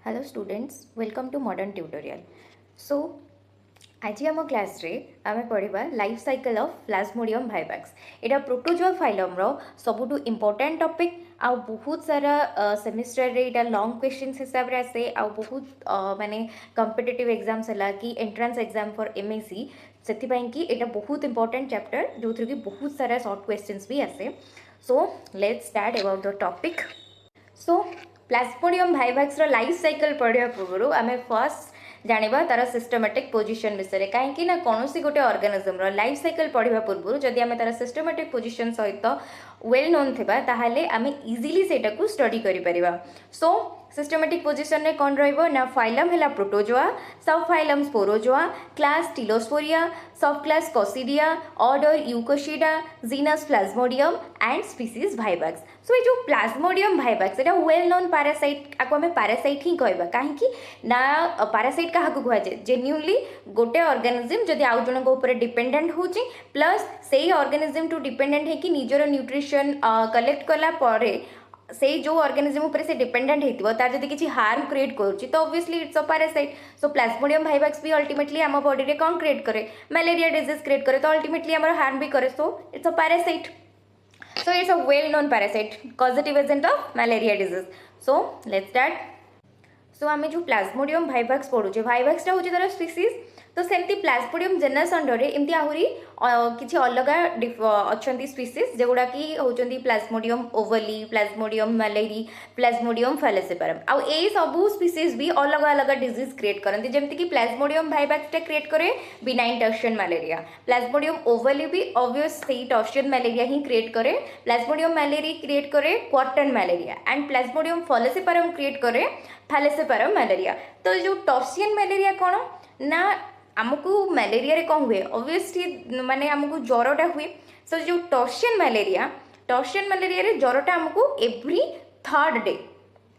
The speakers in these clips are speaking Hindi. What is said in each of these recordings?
Hello students welcome to modern tutorial. So आज आम क्लास रे आम पढ़ा life cycle of Plasmodium vivax. यहाँ प्रोटोजोआ फाइलम सबुठू इम्पोर्टेंट टॉपिक आ बहुत सारा सेमिस्टर रे इटा लॉन्ग क्वेश्चंस हिसाब से आसे आ बहुत माने कॉम्पिटिटिव एग्जाम्स है कि एंट्रेंस एग्जाम फॉर एमएससी से यहाँ बहुत इंपोर्टेंट चैप्टर जो थी कि बहुत सारा शॉर्ट क्वेश्चंस भी आसे। So let's start about the topic. So Plasmodium vivax life cycle पढ़ा पूर्व आम फर्स्ट जाना तार सिस्टमेटिक पोजिशन विषय में कहीं ना कौन गोटे ऑर्गेनिज्म लाइफ साइकिल पढ़ा पूर्व जदि आम तार सिस्टमेटिक पोजिशन सहित वेल नोन थिबा ताहाले आम इजिली सेटा को स्टडी करिपरिबा। सो सिस्टमेटिक पोजिशन में कौन रहा फाइलम है प्रोटोजोआ, सब phylum Sporozoa, class Telosporea, sub class Coccidia, order Eucoccidiida, genus Plasmodium and species vivax. So ये जो प्लाज्मोडियम भाइवाक्स एटा वेल नोन पैरासाइट आपको आम पैरासाइट ही कहबा कहीं ना पैरासाइट क्या कहुए जेन्युइनली गोटे ऑर्गेनिज्म जदि आउ जन ऊपर डिपेंडेंट होची प्लस से ऑर्गेनिज्म टू डिपेंडेंट है कि निजर न्यूट्रिशन कलेक्ट कला परे से जो ऑर्गेनिज्म ऊपर से डिपेंडेंट होती तार जब किसी हार्म क्रिएट करुच्ची तो obviously it's a parasite. So Plasmodium vivax भी अल्टीमेटली आम बॉडी रे कौन क्रिएट करे मलेरिया डिजीज क्रिएट करे तो अल्टीमेटली आम हार्म भी करे। So it's a parasite. So it's a well-known parasite, causative agent of malaria disease. So let's start. So आम जो प्लाज्मोडियम भाइवाक्स पढ़ुचे भाइवाक्स हूँ तार स्पीसीज तो सेमती प्लाज्मोडियम जेनस अंडर एमती आहरी किसी अलग अच्छा स्पीसीज जोगुड़ा कि होती प्लाज्मोडियम ओवली, प्लाज्मोडियम मैलेरी, प्लाज्मोडियम फैलेसिपारम आउ ए सबू स्पीसीज भी अलग अलग डिजीज क्रिएट करती जमती कि प्लाज्मोडियम भाइवाक्स क्रिएट करे बिनाइन टर्शियन मैलेरिया, प्लाज्मोडियम ओवली भी ऑब्वियस से टर्शियन मैलेरिया ही क्रिएट करे, प्लाज्मोडियम मैलेरी क्रिएट करे क्वार्टन मैलेरिया एंड प्लाज्मोडियम फैलेसिपारम क्रिएट करे फैलेसिपारम मैलेरिया। तो जो टर्शियन मैलेरिया कौन ना आमको मैलेरिया रे कौन हुए ऑब्वियसली माने आमको ज्वरटा हुए। सो जो टर्शियन मैलेरिया रे ज्वरटा आमको एव्री थर्ड डे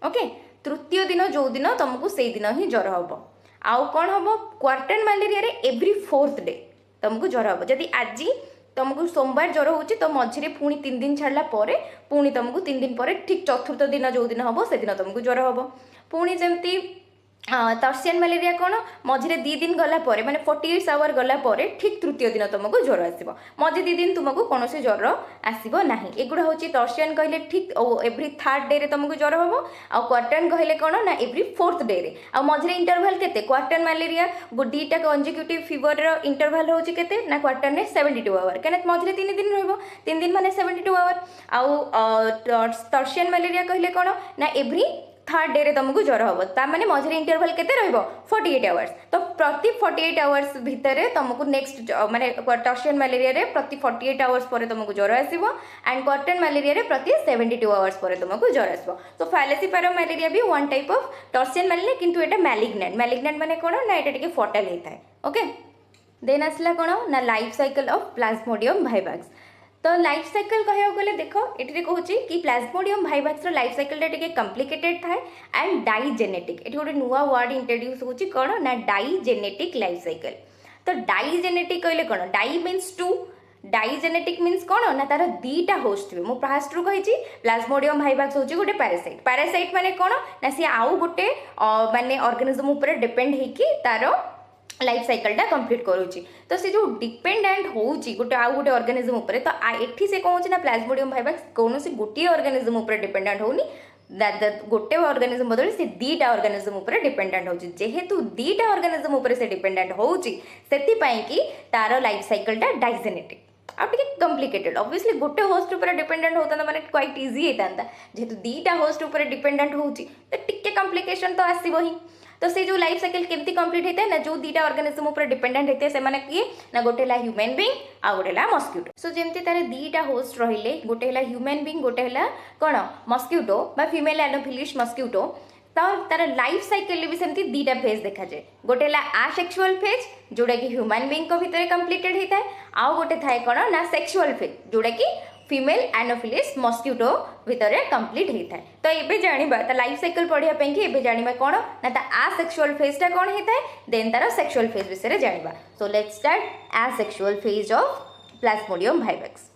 ओके तृतीय दिन जो दिन तुमको से दिन ही ज्वर हम आउ कौन हम क्वार्टन मैलेरिया रे एव्री फोर्थ डे तुमको ज्वर हम जदि आज तुमको सोमवार ज्वर हो तो मझे पुणी 3 दिन छाड़ा पुणी तुमको 3 दिन पर ठीक चतुर्थ दिन जो दिन हम से दिन तुमको ज्वर हम पुणी जमती टर्शियन मैलेरिया कौन मझे 2 दिन गला माने 48 आवर गला ठीक तृतीय दिन तुमको ज्वर आसो मझे 2 दिन तुमको कौन से ज्वर आसो ना एगुड़ा हूँ टर्शियन कहले ठीक एव्री थर्ड डे रे तुमको ज्वर हम आ क्वार्टन कहले कौन ना एव्री फोर्थ डे रे आ मझे इंटरवल केते क्वार्टन मैलेरिया दुईटा कंजिक्यूटिव फीवर इंटरवल होची केते ना क्वार्टन में 72 आवर कहीं मझे 3 दिन रहिबो 3 दिन माने 72 आवर आउ टर्शियन मैलेरिया कहले कौन ना एव्री थर्ड डे रे तुमको ज्वर हम ताने मझे इंटरवल केते रहइबो 48 आवर्स तो प्रति 48 आवर्स भितर तुमको नेक्स्ट माने टर्शियन मैलेरिया रे प्रति 48 आवर्स पर तुमको ज्वर आसीबो एंड क्वार्टन मैलेरिया रे प्रति 72 आवर्स पर तुमको ज्वर आसीबो। तो फैलेसिपारम मैलेरिया भी one type of tertian malaria किंतु एटा मैलिग्नेंट माने कोन ना एटा टिके फर्टाइल होता है ओके। देन आसला कोन ना life cycle of Plasmodium vivax. तो लाइफ साइकिल कहवा गले देख ये कहूँ कि प्लाज्मोडियम भाइवाक्स लाइफ साइकिल टे कम्प्लिकेटेड थाए एंड डाइजेनेटिक ये गोटे नुआ वर्ड इंट्रोड्यूस होची कौन ना डाइजेनेटिक लाइफ साइकिल। तो डाइजेनेटिक कहले कौन di means two digenetic means कौन ना तार दीटा होस्ट थे मुझे फास्ट रू कही प्लाज्मोडियम भाइवाक्स होची गोटे पैरासाइट माने कौन ना सी आउ गोटे माने ऑर्गेनिज्म ऊपर डिपेंड होकी तार लाइफ साइकिलटा कंप्लीट करुच्ची। तो से जो डिपेंडेंट होची गोटे आउ गोटे ऑर्गेनिज्म ऊपर तो एठी से कौन ना प्लाज्मोडियम भाइवाक्स कौन से गोटे ऑर्गेनिज्म ऊपर डिपेंडेंट होनी गोटे ऑर्गेनिज्म बदले से दीटा ऑर्गेनिज्म ऊपर डिपेंडेंट होची जेहेतु दीटा ऑर्गेनिज्म ऊपर से डिपेंडेंट होची सेति कि तार लाइफ साइकिलटा डाइजेनेटिक आप कम्प्लिकेटेड ऑब्वियसली गोटे होस्ट ऊपर डिपेंडेंट होता माने क्वाइट इजी होता जेहेतु दीटा होस्ट ऊपर डिपेंडेंट होची तो टिके कम्प्लिकेशन तो आसीबो ही। तो से जो लाइफ साइकिल केमती कंप्लीट होता है ना जो दीटा ऑर्गेनिज्म ऊपर डिपेंडेंट होते हैं से माने किए ना गोटे ला ह्यूमन बीइंग आ गोटे ला मस्क्यूटो। सो जेमती तारे दीटा होस्ट रहिले गोटे ला ह्यूमन बीइंग गोटे ला कोन मस्क्यूटो बा फीमेल एनोफिलिस मस्क्यूटो तो तार लाइफ साइकिल भी सेमती दीटा फेज देखा जाए गोटे ला आसेक्सुअल फेज जोड़ा कि ह्यूमन बीइंग को भीतर कंप्लीटेड होता है आउ गोटे थाए कोन ना सेक्सुअल फेज जोड़ा कि फीमेल एनोफिलिस मस्क्यूटो भितर कंप्लीट होता है। तो ये जाना लाइफ साइकिल पढ़ापी कि ये जाना कौन ना आसेक्सुअल फेजटा कौन होता है देन तार सेक्सुअल फेज विषय जाना। So let's start asexual phase of Plasmodium vivax.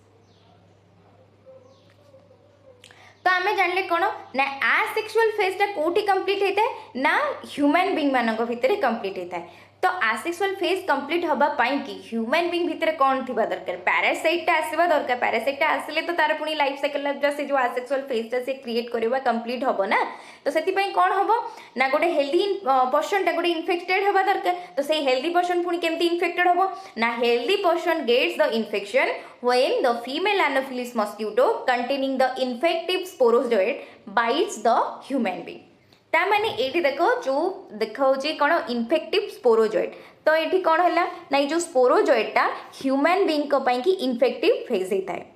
तो आम जानले कौन ना आसेक्सुअल फेजटा कौटी कंप्लीट होता है ना ह्यूमन बीइंग मानक भितर कंप्लीट होता है। तो आसेक्सुअल फेज कंप्लीट हवा पाई कि ह्यूमन बीइंग भितर कौन थी दरकार पैरासाइटा आसवा दरकार पैरासाइटा आसिले तो तार पुणी लाइफ साइकिल से जो आसेक्सुअल फेजटा से क्रिएट करवा कंप्लीट हम ना। तो से कौन हम ना गोटे हेल्दी पर्सन गोटे इन्फेक्टेड हवा दरकार। तो से हेल्दी पर्सन पुणी केमती इन्फेक्टेड हम ना healthy person gets the infection when the female Anopheles mosquito containing the infective sporozoid bites the human being। ता माने एठी देखो जो देखाउची कोन इन्फेक्टिव स्पोरोजॉइड। तो एठी कोन हला ना जो स्पोरोजॉइडटा ह्यूमन बीइंग को पई की इन्फेक्टिव फेज हेता है।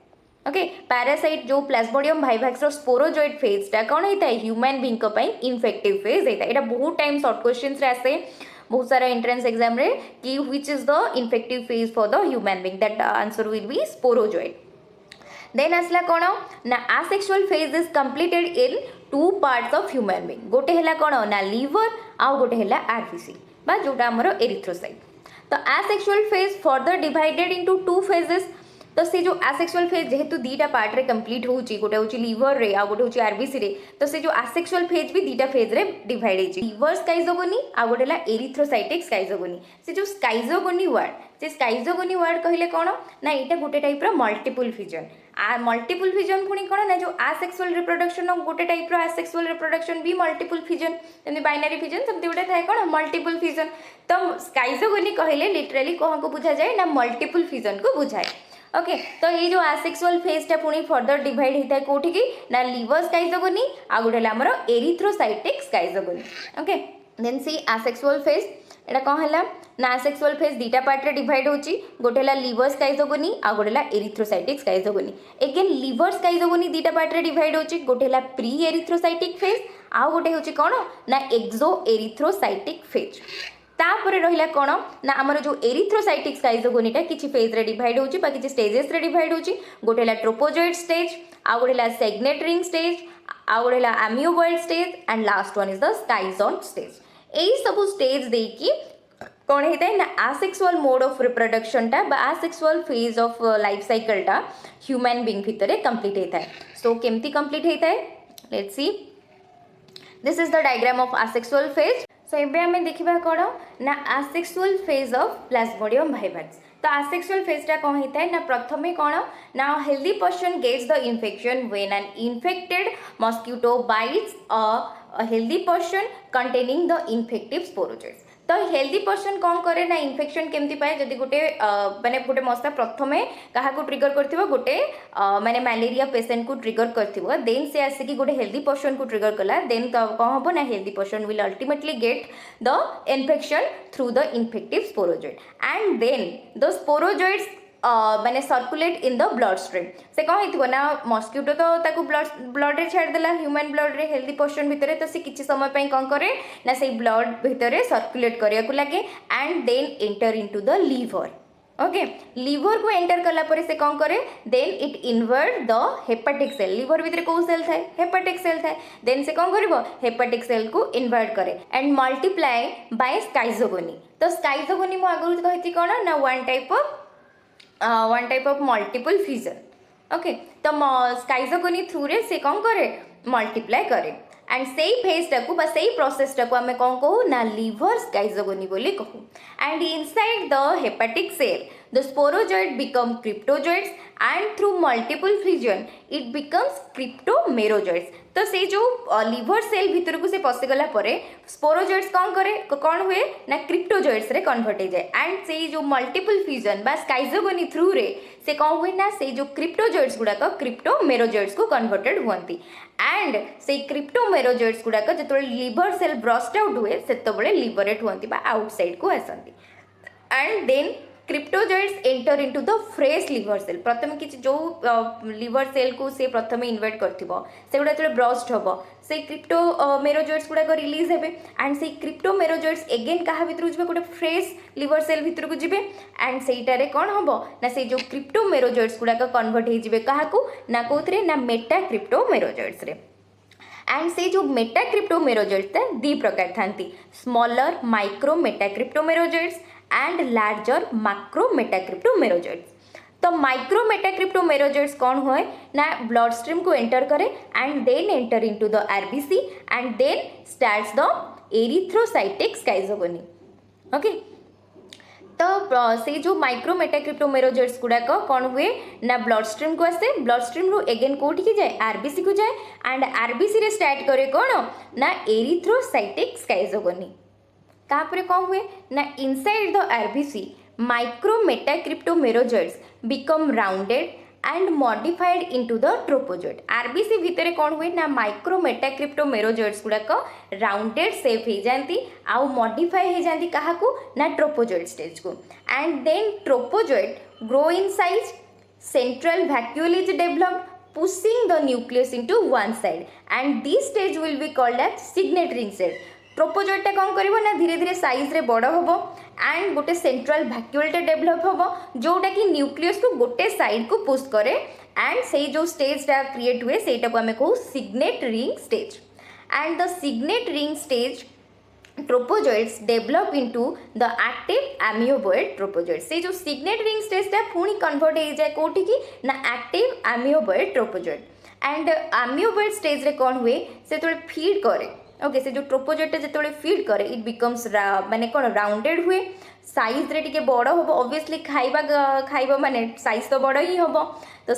ओके पैरासाइट जो प्लाज्मोडियम वाइवाक्स रो स्पोरोजॉइड फेजटा कोन हेता है ह्यूमन बीइंग को पई इन्फेक्टिव फेज हेता है। एटा बहुत टाइम शॉर्ट क्वेश्चंस रे आसे बहुत सारा एंट्रेंस एग्जाम रे कि which is the infective phase for the human being that answer will be sporozoite. Then आसला कौन ना asexual phase is completed in two parts of human being. गोटे हैला कौन ना लिवर आउ गोटे हैला आरबीसी बा जोटा हमर एरिथ्रोसाइट। तो asexual phase further divided into two phases. तो से जो आसेक्सुअल फेज जेहेतु दीटा पार्ट रे कंप्लीट होउची गोटे होची लिवर रे आ गोटे होची आरबीसी रे। तो से जो आसेक्सुअल फेज भी दीटा फेज रे डिवाइड हेची लिवर स्काइजोगोनी आ गोटे ला एरिथ्रोसाइटिक स्काइजोगोनी। से जो स्काइजोगोनी वर्ड से स्काइजोगोनी वर्ड कहले कोन ना एटा गोटे टाइप रो मल्टीपल फिजन। आ मल्टीपल फिजन पुणी कोन ना जो आसेक्सुअल रिप्रोडक्शन गोटे टाइप रो आसेक्सुअल रिप्रोडक्शन भी मल्टीपल फिजन जमि बाइनरी फिजन समति गोटे थाए कोन मल्टीपल फिजन। तो स्काइजोगोनी कहले लिटरली कोन को बुझा जाए ना मल्टीपल फिजन को बुझाए। ओके तो ये जो आसेक्सुअल फेजटा पुणी फर्दर डिवाइड होता है कोठी की ना लिवर स्काइजोगोनी आ गोटे हमर एरिथ्रोसाइटिक स्काइजोगोनी। ओके देन सी आसेक्सुअल फेज एटा कौन है ना आसेक्सुअल फेज दीटा पार्ट रे डिवाइड होची गोटे ला लिवर स्काइजोगोनी आ गोटे ला एरिथ्रोसाइटिक स्काइजोगोनी। अगेन लिवर स्काइजोगोनी दीटा पार्ट रे डिवाइड होची गोटे ला प्री एरिथ्रोसाइटिक फेज आ गोटे होची कोन ना एक्सो एरिथ्रोसाइटिक फेज। तापर रहिला कोन ना हमर जो एरिथ्रोसाइटिक स्काइजोगोनीटा किछि फेज रे डिवाइड होची बा किछि स्टेजेस रे डिवाइड होची गोटे ला ट्रोपोजॉइड स्टेज आ गोटे ला सेग्नेट रिंग स्टेज आ गोटे ला amoeboid stage and last one is the schizont stage. एई सब स्टेज देकी कौन होता है ना आसेक्सुअल मोड ऑफ रिप्रोडक्शन टा बा asexual phase of life cycle टा ह्यूमन बीइंग भितर कंप्लीट होता है। सो केमती कंप्लीट होता है let's see this is the diagram of asexual phase. So एबे हमें देखिबा कोन ना asexual phase of Plasmodium vivax. तो आसेक्सुअल फेजटा कौन होता है ना प्रथमे कौन ना healthy person gets the infection when an infected mosquito bites a healthy person containing the infective sporozoites. तो हेल्दी पर्सन कौन करे ना इन्फेक्शन केमती पाए जदि गोटे माने गोटे मशा प्रथमे क्या ट्रिगर करथिबो गोटे माने मलेरिया पेशेंट को ट्रिगर करथिबो देन से आसिकी गोटे हेल्दी पर्सन को ट्रिगर कला देन कौन हबो ना healthy person will ultimately get the infection through the infective sporozoite and then the sporozoites माने circulate in the blood stream. से कौन हो ना मस्किटो तो ताकू ब्लड रे छाड़देला ह्यूमन ब्लड रे हेल्दी पर्सन भितर तो से किसी समय पे कौन करे ना से ब्लड भितर सर्कुलेट करिया लगे and then enter into the liver. Okay liver को एंटर कला परे से कौन करे then it invert the hepatic cell. Liver भितर कौ सेल थाए हेपाटिक सेल थाए देन से कौन करिवो हेपाटिक सेल को इन्वर्ट करे एंड मल्टीप्लाई बाय स्काइजोगोनी। तो स्काइजोगोनी मु आगु कहिति कोन ना one type of multiple fission. Okay तो स्काइजोगोनी थ्रू रे से कौन करे मल्टीप्लाई करे एंड से फेजटा को बा से प्रोसेसटा को आम कौन कहू ना लिवर स्काइजोगोनी बोली कहू and inside the hepatic cell the sporozoid become cryptozoids and through multiple fission it becomes cryptomerozoids। तो से जो लिवर सेल भितर को से पसिगला परे स्पोरोजॉइड्स कौन करे कौन हुए ना क्रिप्टोजॉइड्स रे कन्वर्ट हो जाए एंड से जो मल्टीपल फ्यूजन बा स्काइजोगोनी थ्रू रे से कौन हुए ना से जो क्रिप्टोजॉइड्स गुड़ाक क्रिप्टोमेरोजॉइड्स को कन्वर्टेड हुअंती एंड से क्रिप्टोमेरोजॉइड्स गुड़ाक जो लिवर सेल ब्रस्ट आउट हुए से लिबरेट हुअंती बा आउटसाइड को आसंती and then cryptozoites enter into the fresh liver cell. प्रथम किसी जो लिवर सेल को से प्रथम इन्वेट करथिबो से गुडा जो ब्रस्ट हबो से क्रिप्टोमेरोजॉइड्स गुडा रिलीज हेबे एंड से क्रिप्टोमेरोजॉइड्स अगेन कहा भितर जिबे गोटे फ्रेश लिवर सेल भितर को जिबे एंड सेटारे कोन हबो ना से जो क्रिप्टोमेरोजॉइड्स गुडा कन्वर्ट हे जिबे काहा को ना कोथरे ना मेटा क्रिप्टोमेरोजॉइड्स रे एंड से जो मेटा क्रिप्टोमेरोजॉइड्स दी प्रकार थांती smaller micro metacryptomerozoites and larger macro metacryptomerozoites. तो माइक्रो मेटाक्रिप्टोमेरोजोइट्स कौन हुए ना ब्लड स्ट्रीम को एंटर करे and then enter into the RBC and then starts the erythrocytic schizogony. Okay, तो से जो माइक्रो मेटाक्रिप्टोमेरोजोइट्स गुड़ाक कौन हुए ना ब्लड स्ट्रीम को आसे, ब्लड स्ट्रीम रू एगेन कोठी की जाए आरबीसी को जाए एंड आरबीसी रे स्टार्ट करे कौन ना एरिथ्रोसाइटिक स्काइजोगोनी। तापरे कौन हुए ना inside the RBC micro metacryptomerozoites become rounded and modified into the trophozoite. RBC भितर कौन हुए ना माइक्रो मेटाक्रिप्टोमेरोजोइट्स गुड़ाक राउंडेड सेप हो जाती आउ मॉडिफाई हो जाती क्या ना ट्रोपोजोइट स्टेज को and then trophozoite grow in size, central vacuole is developed pushing the nucleus into one side and this stage will be called as signet ring cell. ट्रोपोजोइटा कौन करिवो ना धीरे धीरे साइज रे बड़ होबो एंड गोटे सेंट्रल वैक्यूलटे डेवलप होबो जोटा कि न्यूक्लियस को गोटे साइड को पुश करे एंड से जो स्टेजटा क्रिएट हुए सेटा को आमे कहू signet ring stage and the signet ring stage trophozoites develop into the active amoeboid trophozoite. से जो सिग्नेट रिंग स्टेजटा पुणी कन्वर्ट हो जाए कोठी की ना एक्टिव एमियोबॉयड ट्रोपोजोइट एंड एमियोबॉयड स्टेज रे कौन हुए से तो फीड करे। ओके, से जो ट्रोपोजोइटा जो फीड करे इट बिकम्स माने कौन राउंडेड हुए साइज रे टिके बड़ होबो ऑब्वियसली खाइबा माने साइज तो बड़ ही होबो तो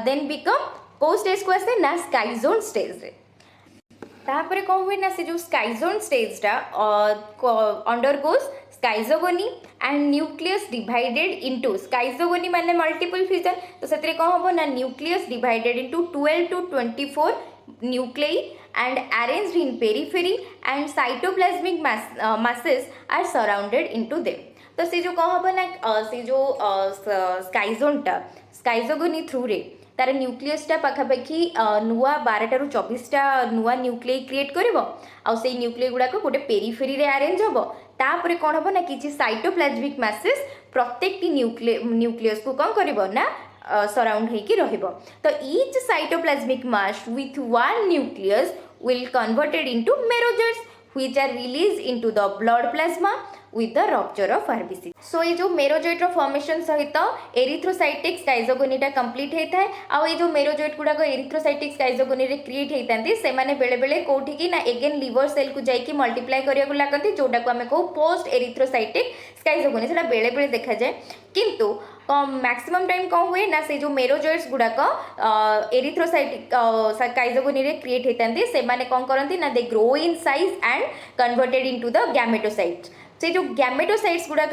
देन बिकम को स्टेज को आसे ना स्काइजोन स्टेज रे। तापरे कौन हुए ना से जो स्काइजोन स्टेजटा undergoes schizogony and nucleus divided into schizogony माने मल्टीपल फ्यूजन तो सेतरे कौन होबो ना nucleus divided into 12 to 24 nuclei and arranged in periphery and cytoplasmic masses are surrounded into them। तो से जो कौन होबो ना से जो स्काइजोनटा स्काइजोगोनी थ्रू रे तार न्यूक्लियसटा पाखापाखि नुआ 12 ରୁ 24टा नुआ न्यूक्लिय क्रिएट करिवो आ से न्यूक्लिय गुड़ाक गोटे पेरिफेरी रे अरेंज होबो तापरे कौन होबो ना किछि साइटोप्लाज्मिक मैसेज प्रत्येकटी न्यूक्लियस को कौन करिवो ना सराउंड होइकी रहिबो। तो each cytoplasmic mass with one nucleus will converted into merozoites which are released into the blood plasma with the rupture of RBC। सो ये जो मेरोजोइट फॉर्मेशन सहित एरिथ्रोसाइटिक स्काइजोगोनीटा कंप्लीट होता है आउ ये जो मेरोजोइट गुड़ाक एरिथ्रोसाइटिक स्काइजोगोनी रे क्रिएट होता से माने बेले बेले कोठी की ना एगेन लिवर सेल को जाइए मल्टीप्लाई करिया लागती जोटा को आमे कहू पोस्ट एरिथ्रोसाइटिक स्काइजोगोनी सेटा बेले बेले देखा जाए किंतु मैक्सिमम टाइम कौन हुए ना से जो मेरोजोइट्स गुड़ाक एरिथ्रोसाइटिक स्काइजोगोनी रे क्रिएट होता से माने कौन करती ना they grow in size and converted into the gametocytes. से जो गैमेटोसाइट्स गुड़ाक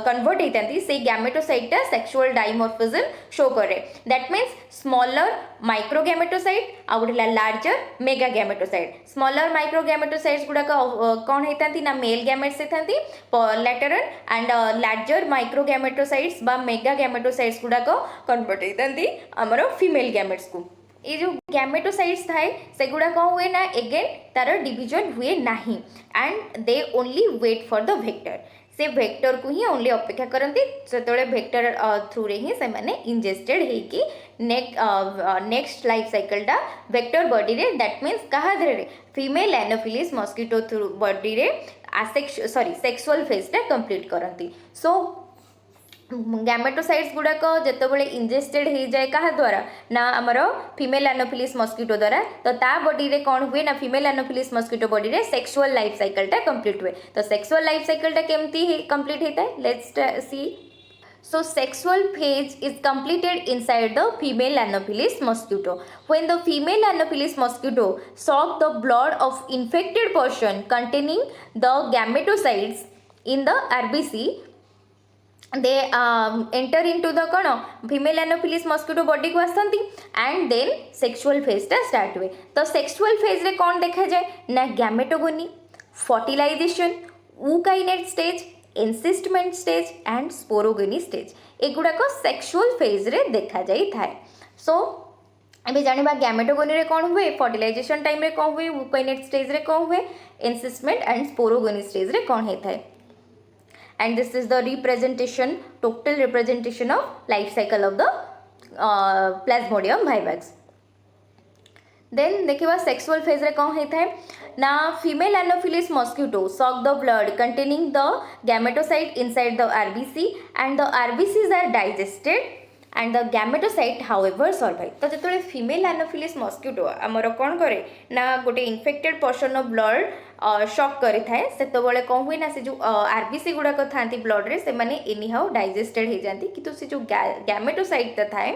कन्वर्ट होती से गैमेटोसाइटा सेक्सुअल डाइमॉर्फिज्म शो करे that means smaller micro gametocyte आ गोटे larger mega gametocyte. Smaller micro gametocytes गुड़ाक कौन होती ना मेल गैमेट्स होती lateral and larger micro gametocytes बा मेगा गैमेटोसाइट्स गुड़ाक कन्वर्ट होती आमर फीमेल गैमेट्स को। ये जो गैमेटोसाइट्स थाए से गुड़ा कौन हुए ना एगेन तार डिविजन हुए नहीं and they only wait for the vector. से वेक्टर को ही ओनली अपेक्षा करती से वेक्टर थ्रू रे ही से माने इंजेस्टेड होइकी नेक्स्ट लाइफ साइकलटा वेक्टर बॉडी रे दैट मीन्स कहा धरे female Anopheles mosquito through body रे सेक्सुअल फेजटा कंप्लीट करती। सो गैमेटोसाइट्स गुड़ाक जितेबाला इंजेस्टेड हो जाए क्या द्वारा ना आमर फीमेल एनोफिलिस मस्किटो द्वारा तो ता बॉडी रे कौन हुए ना फीमेल एनोफिलिस मस्किटो बॉडी रे सेक्सुअल लाइफ साइकलटा कंप्लीट हुए। तो सेक्सुअल लाइफ साइकलटा केमती कंप्लीट होता है let's C. So sexual phase is completed inside the female Anopheles mosquito. When the female Anopheles mosquito suck the blood of infected person containing the gametocytes in the RBC, they enter into the कौन फीमेल एनोफिलिस मस्किटो बॉडी को आसती एंड देन सेक्सुअल फेजटा स्टार्ट हुए। तो सेक्सुअल फेज रे कौन देखा जाए ना gametogony, fertilisation, ookinete stage, encystment stage and sporogony stage एगुड़ाक सेक्सुअल फेज रे देखा जाई थाए। सो अभी जानिबा गैमेटोगोनी रे कौन हुए, फर्टिलाइजेशन टाइम रे कौन हुए, ऊकाइनेट स्टेज रे कौन हुए, एनसिस्टमेंट एंड स्पोरोगोनी स्टेज रे कौन होता है। And this is the representation, total representation of life cycle of the Plasmodium vivax। Then देखिए sexual phase रे कौन होता है ना female anopheles mosquito suck the blood containing the gametocyte inside the RBC and the RBCs are digested and the gametocyte however survive. तो जो फीमेल एनोफिलिस मस्किटो आमर कौन करे ना गोटे infected person of blood shock करि थाए सेतबेले कौन हुए ना से जो आरबीसी गुड़ाक था ब्लड रे से माने एनी हाउ डाइजेस्टेड हो जाती किंतु से जो गैमेटोसाइट थाए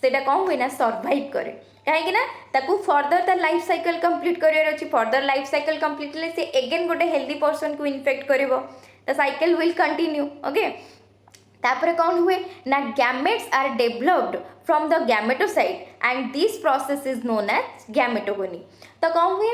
सेटा कौन हुए ना सर्वाइव करे कहीं ना ताकू फर्दर ता लाइफ साइकिल कंप्लीट करियर अछि। फर्दर लाइफ साइकिल कंप्लीट ले से अगेन गोटे हेल्दी पर्सन को इन्फेक्ट करिवो the cycle will continue. Okay तापर कौन हुए ना gametes are developed from the gametocyte and this process is known as gametogony. तो कौन हुए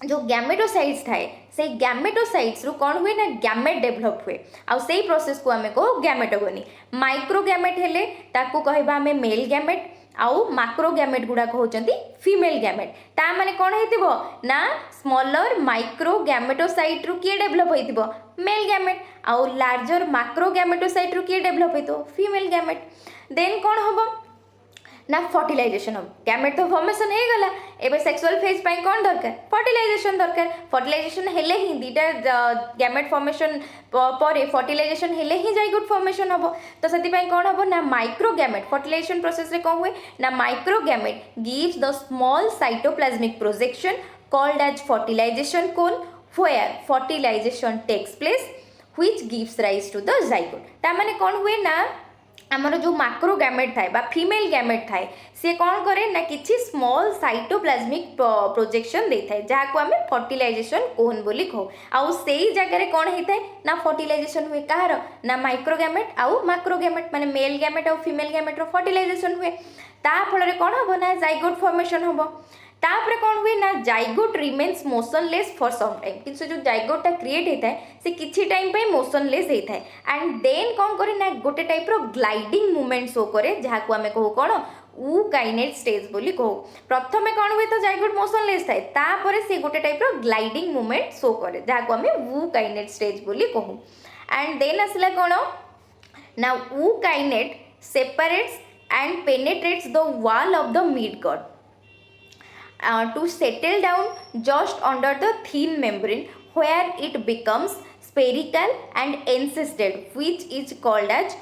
जो गैमेटोसाइट्स थाए से गैमेटोसाइट्स रु कौन हुए ना गैमेट डेवलप हुए आउ से प्रोसेस को आमे को गैमेटोगोनी। माइक्रो गैमेट हेले ताकू कहबा आमे मेल गैमेट आउ माक्रो गैमेट गुड़ा होचंती फीमेल गैमेट ता माने कौन हेतिबो ना स्मॉलर माइक्रो गैमेटोसाइट रु किए डेवलप होइतिबो मेल गैमेट आउ लार्जर माक्रो गैमेटोसाइट रु किए डेवलप होइतो फीमेल गैमेट। देन कौन हबो ना फर्टिलाइजेशन हम गैमेट तो फॉर्मेशन हो गला एबे सेक्सुअल फेज पाई कौन दरकार फर्टिलाइजेशन दरकार। फर्टिलाइजेशन हेले ही दीटा गैमेट फॉर्मेशन परे फर्टिलाइजेशन हेले ही जाइगोट फॉर्मेशन हबो। तो सेति पाई कौन हबो ना माइक्रो गैमेट फर्टिलाइजेशन प्रोसेस रे कौन हुए ना micro gamete gives the small cytoplasmic projection called as fertilisation cone where fertilisation takes place which gives rise to the zygote. ता माने कौन हुए ना आमर जो माक्रो गैमेट थाए बा फीमेल गैमेट थाए सी कौन करे ना किछि स्मॉल साइटोप्लाज्मिक प्रोजेक्शन दे थाए जहाँ को आमे फर्टिलाइजेशन कोन बोली कहू आउ सेही जगह कौन होता है ना फर्टिलाइजेशन हुए कहार ना माइक्रो गैमेट आउ माक्रो गैमेट माने मेल गैमेट आउ फीमेल गैमेट रो फर्टिलाइजेशन हुए ता फल रे कौन हबो ना जाइगोट फॉर्मेशन हबो। तापर कौन हुए ना zygote remains motionless for some time कि जो जाइगोटा क्रिएट होता है से किछि टाइम पे मोशनलेस होता है एंड देन कौन करे ना गोटे टाइप रो ग्लाइडिंग मूवमेंट शो करे जहाँ को आमे कहू कौन ऊकाइनेट स्टेज बोली कहू। प्रथमे कौन हुए तो जाइगोट मोशनलेस थाए तापर से गोटे टाइप रो ग्लाइडिंग मूवमेंट शो करे जहाँ को आमे ऊकाइनेट स्टेज बोली कहू। एंड देन आसला कौन ना ookinete separates and penetrates the wall of the mid gut to settle down just under the thin membrane where it becomes spherical and encysted which is called as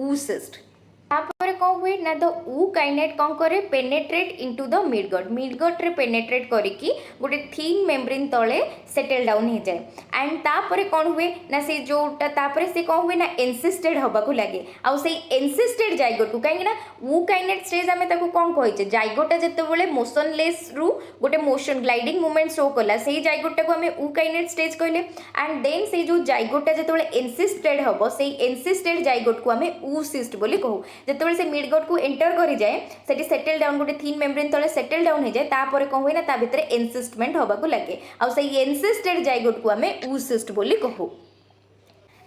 oocyst। तापर कौन हुए ना द ऊकाइनेट कौन करे पेनेट्रेट इनटू द मिडगट रे पेनेट्रेट करिकी गोटे थीन मेम्ब्रेन तले सेटल डाउन हो जाए एंड तापर कौन हुए ना से जोटा तापर से कौन हुए ना एनसिस्टेड हवा को लगे आउ से एनसिस्टेड जाइगोट को कहीं ना ऊकाइनेट स्टेज आमे ताको कौन कहिचे जाइगोटा जेतेबेले मोशनलेस रु गोटे मोशन ग्लाइडिंग मूवमेंट शो कला से जाइगोटा को आमे ऊकाइनेट स्टेज कहले एंड देन से जो जाइगोटा जेतेबेले एनसिस्टेड हबो से एनसिस्टेड जाइगोट को आमे oocyst बोली कहू। जेतेबेले से मिडगट को एंटर करी जाए सेठी सेटल डाउन गोटे थीन मेम्ब्रेन तले सेटल डाउन हो जाए तापर कौन हुए ना ता भितर एनसिस्टमेंट हवा को लगे आउ से एनसिस्टेड जाइगोट को आमे oocyst बोली कहू।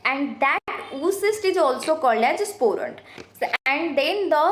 And that oocyst is also called as sporont and then the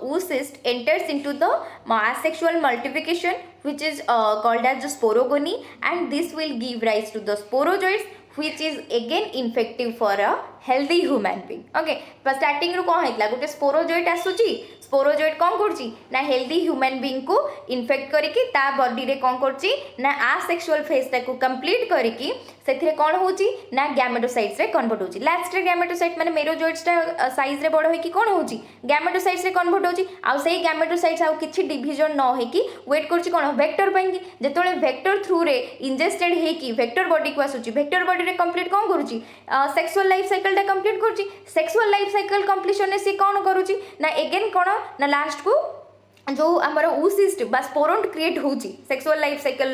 oocyst enters into the asexual multiplication which is called as sporogony and this will give rise to the sporozoites which is again infective for a healthy human being। okay starting ru कौन होइतला गोटे स्पोरोजोइट आसुची स्पोरोजोइट कौन करची ना हेल्दी ह्यूमन बीइंग को इन्फेक्ट करिकी ता बॉडी रे कौन करची ना आसेक्सुअल फेज ताको कंप्लीट करिकी सेथिरे कौन होची ना गैमेटोसाइट्स रे कन्वर्ट होची। लास्ट रे गैमेटोसाइट माने मेरोजोइट्स टा साइज रे बड़ होई कि कौन होची गैमेटोसाइट्स रे कन्वर्ट होची आउ सेही गैमेटोसाइट्स आउ किछि डिवीजन न होई कि वेट करची कौन वेक्टर पाइंगी जेतोले वेक्टर थ्रू रे इंजेस्टेड हे कि वेक्टर बॉडी को आसुची वेक्टर बॉडी रे कंप्लीट कौन करूची सेक्सुअल लाइफ साइकिल टा कंप्लीट करूची। सेक्सुअल लाइफ साइकिल कंप्लीशन ने सी कौन करूची ना अगेन कौन ना लास्ट को जो आमर oocyst बा स्पोरोन्ट क्रिएट होची सेक्सुअल लाइफ साइकिल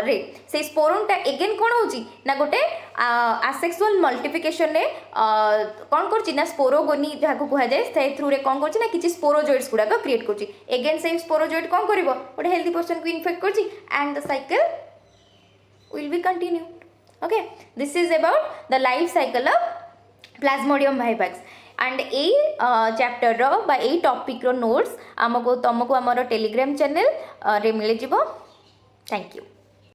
रे से स्पोरोन्ट अगेन कौन होची ना गोटे आसेक्सुअल मल्टीप्लिकेशन रे कौन करची ना स्पोरोगोनी जहाँ को कहा जाए से थ्रू रे कौन करची ना किछि स्पोरोजोइट्स गुडा को क्रिएट करची अगेन से स्पोरोजोइट कौन करिवो गोटे हेल्दी पर्सन को इन्फेक्ट करची and the cycle will be continued. okay this is about the life cycle of Plasmodium vivax and a chapter रो बा ए टॉपिक रो नोट्स आमको तुमको आमर टेलीग्राम चैनल रे मिल जिवो। Thank you.